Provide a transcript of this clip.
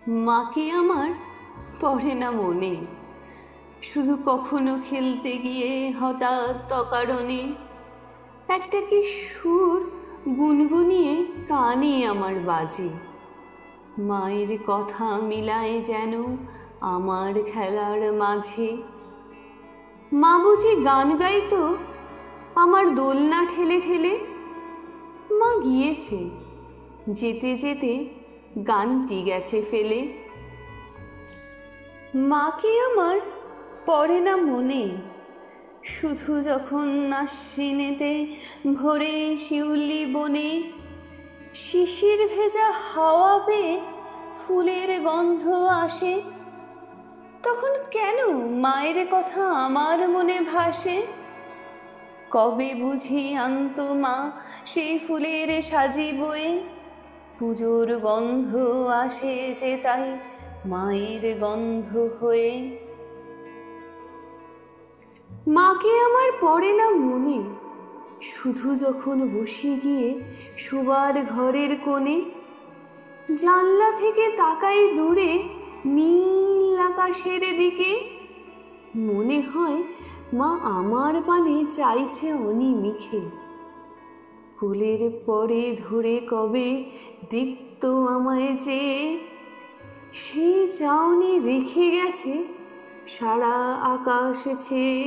মাকে আমার পড়ে না মনে, শুধু কখনো খেলতে গিয়ে হঠাৎ অকারণে একটা কি সুর গুনগুনিয়ে কানে আমার বাজে। মায়ের কথা মিলায় যেন আমার খেলার মাঝে। মা বুঝি গান গাইতো আমার দোলনা ঠেলে ঠেলে। মা গিয়েছে, যেতে যেতে গানটি গেছে ফেলে। মাকে আমার পড়ে না মনে, শুধু যখন আশ্বিনেতে ভোরে শিউলি বনে শিশির ভেজা হাওয়া পেয়ে ফুলের গন্ধ আসে, তখন কেন মায়ের কথা আমার মনে ভাসে। কবে বুঝি আনতো মা সেই ফুলের সাজি বয়ে, পুজোর গন্ধ আসে যে তাই মায়ের গন্ধ হয়ে। মাকে আমার পড়ে না মনে, শুধু যখন বসে গিয়ে শোবার ঘরের কোণে জানলা থেকে তাকাই দূরে নীল আকাশের দিকে। মনে হয় মা আমার পানে চাইছে অনিমিখে। কোলের পরে ধরে কবে দেখত আমায় চেয়ে, সেই চাউনি রেখে গেছে সারা আকাশ ছেয়ে।